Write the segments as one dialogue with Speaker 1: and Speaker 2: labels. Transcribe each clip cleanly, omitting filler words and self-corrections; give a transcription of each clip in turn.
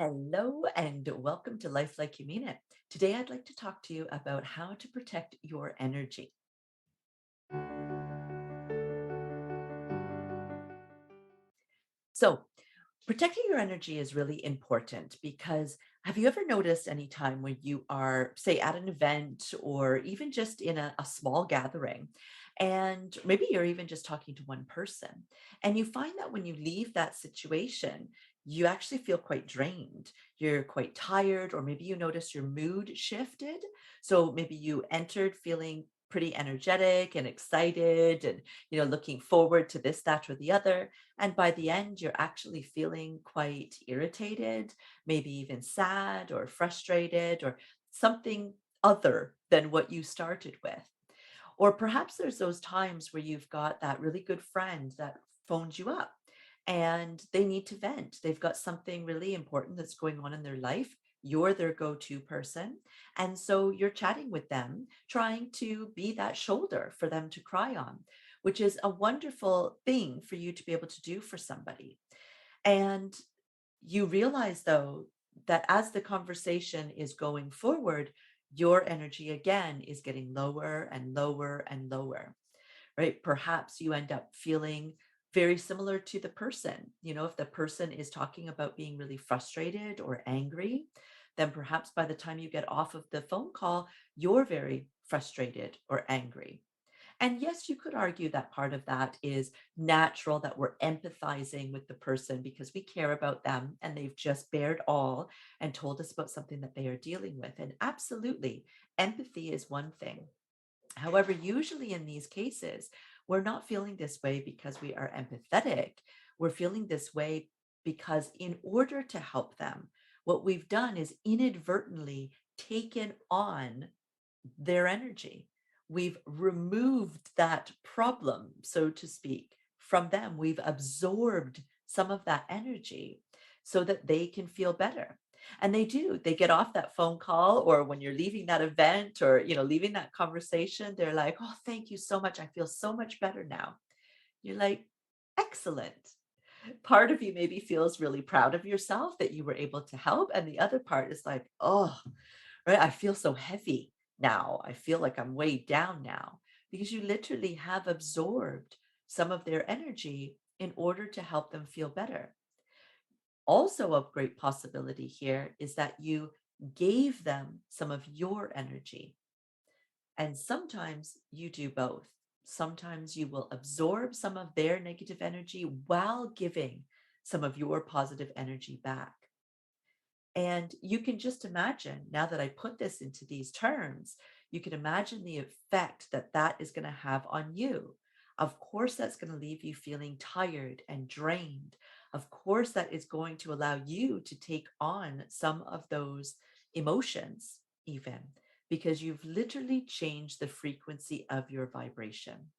Speaker 1: Hello and welcome to Life Like You Mean It. Today, I'd like to talk to you about how to protect your energy. So, protecting your energy is really important because have you ever noticed any time when you are, say, at an event or even just in a small gathering, and maybe you're even just talking to one person, and you find that when you leave that situation, you actually feel quite drained. You're quite tired, or maybe you notice your mood shifted. So maybe you entered feeling pretty energetic and excited and looking forward to this, that, or the other, and by the end, you're actually feeling quite irritated, maybe even sad or frustrated or something other than what you started with. Or perhaps there's those times where you've got that really good friend that phones you up and they need to vent. They've got something really important that's going on in their life. You're their go to person. And so you're chatting with them, trying to be that shoulder for them to cry on, which is a wonderful thing for you to be able to do for somebody. And you realize, though, that as the conversation is going forward, your energy again is getting lower and lower and lower, right? Perhaps you end up feeling very similar to the person. If the person is talking about being really frustrated or angry, then perhaps by the time you get off of the phone call, you're very frustrated or angry. And yes, you could argue that part of that is natural, that we're empathizing with the person because we care about them and they've just bared all and told us about something that they are dealing with. And absolutely, empathy is one thing. However, usually in these cases, we're not feeling this way because we are empathetic. We're feeling this way because, in order to help them, what we've done is inadvertently taken on their energy. We've removed that problem, so to speak, from them. We've absorbed some of that energy so that they can feel better. And they do. They get off that phone call, or when you're leaving that event or, leaving that conversation, they're like, "Oh, thank you so much. I feel so much better now." You're like, "Excellent." Part of you maybe feels really proud of yourself that you were able to help. And the other part is like, "Oh, right? I feel so heavy now. I feel like I'm weighed down now because you literally have absorbed some of their energy in order to help them feel better. Also, a great possibility here is that you gave them some of your energy. And sometimes you do both. Sometimes you will absorb some of their negative energy while giving some of your positive energy back. And you can just imagine, now that I put this into these terms, you can imagine the effect that that is going to have on you. Of course, that's going to leave you feeling tired and drained. Of course, that is going to allow you to take on some of those emotions, even because you've literally changed the frequency of your vibration.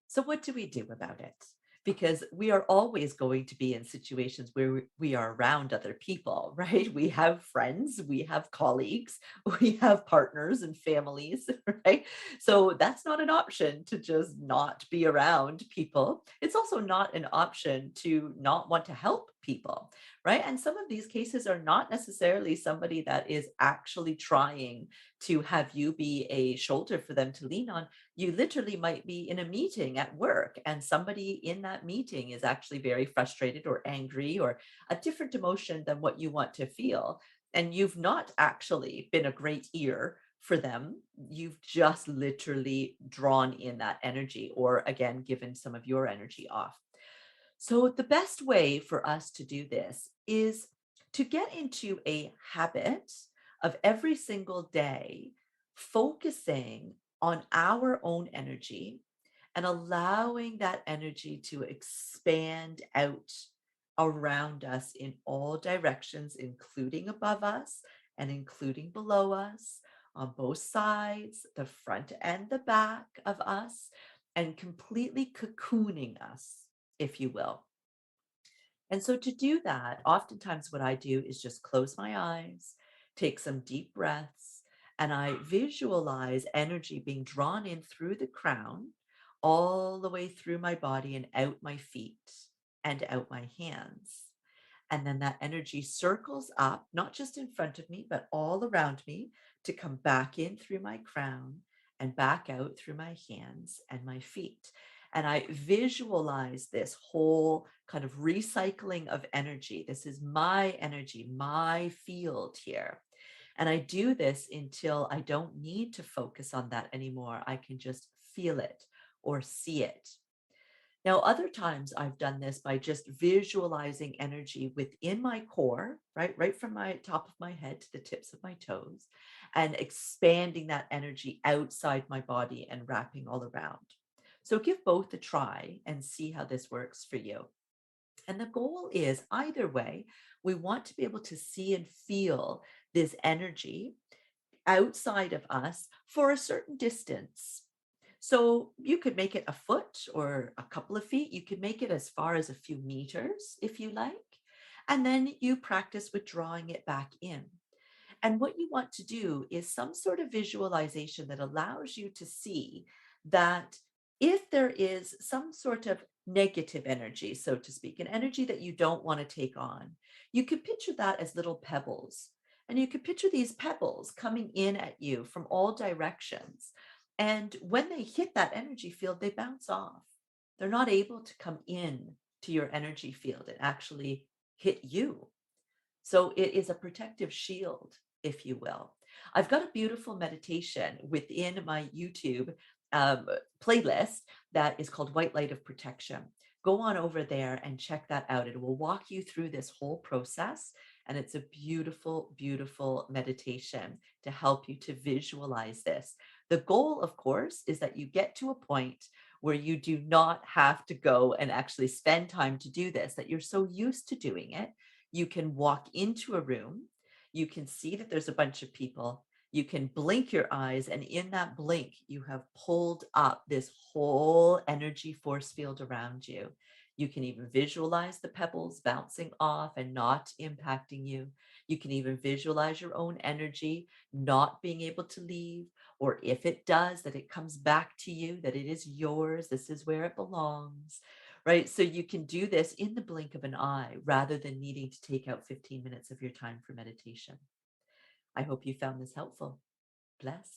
Speaker 1: So, what do we do about it? Because we are always going to be in situations where we are around other people, right? We have friends, we have colleagues, we have partners and families, right? So, that's not an option to just not be around people. It's also not an option to not want to help people, right? And some of these cases are not necessarily somebody that is actually trying to have you be a shoulder for them to lean on. You literally might be in a meeting at work and somebody in that meeting is actually very frustrated or angry or a different emotion than what you want to feel. And you've not actually been a great ear for them. You've just literally drawn in that energy or, again, given some of your energy off. So, the best way for us to do this is to get into a habit of every single day focusing on our own energy and allowing that energy to expand out around us in all directions, including above us and including below us, on both sides, the front and the back of us, and completely cocooning us, if you will. And so to do that, oftentimes what I do is just close my eyes, take some deep breaths, and I visualize energy being drawn in through the crown, all the way through my body and out my feet and out my hands. And then that energy circles up, not just in front of me, but all around me to come back in through my crown and back out through my hands and my feet. And I visualize this whole kind of recycling of energy. This is my energy, my field here. And I do this until I don't need to focus on that anymore. I can just feel it or see it. Now, other times I've done this by just visualizing energy within my core, right? Right from my top of my head to the tips of my toes, and expanding that energy outside my body and wrapping all around. So give both a try and see how this works for you. And the goal is either way, we want to be able to see and feel this energy outside of us for a certain distance. So you could make it a foot or a couple of feet. You could make it as far as a few meters if you like. And then you practice with drawing it back in. And what you want to do is some sort of visualization that allows you to see that if there is some sort of negative energy, so to speak, an energy that you don't want to take on, you could picture that as little pebbles. And you could picture these pebbles coming in at you from all directions. And when they hit that energy field, they bounce off. They're not able to come in to your energy field and actually hit you. So it is a protective shield, if you will. I've got a beautiful meditation within my YouTube um, playlist that is called White Light of Protection. Go on over there and check that out. It will walk you through this whole process. And it's a beautiful, beautiful meditation to help you to visualize this. The goal, of course, is that you get to a point where you do not have to go and actually spend time to do this, that you're so used to doing it you can walk into a room, you can see that there's a bunch of people, you can blink your eyes, and in that blink, you have pulled up this whole energy force field around you. You can even visualize the pebbles bouncing off and not impacting you. You can even visualize your own energy not being able to leave, or if it does, that it comes back to you, that it is yours. This is where it belongs, right? So you can do this in the blink of an eye rather than needing to take out 15 minutes of your time for meditation. I hope you found this helpful. Bless.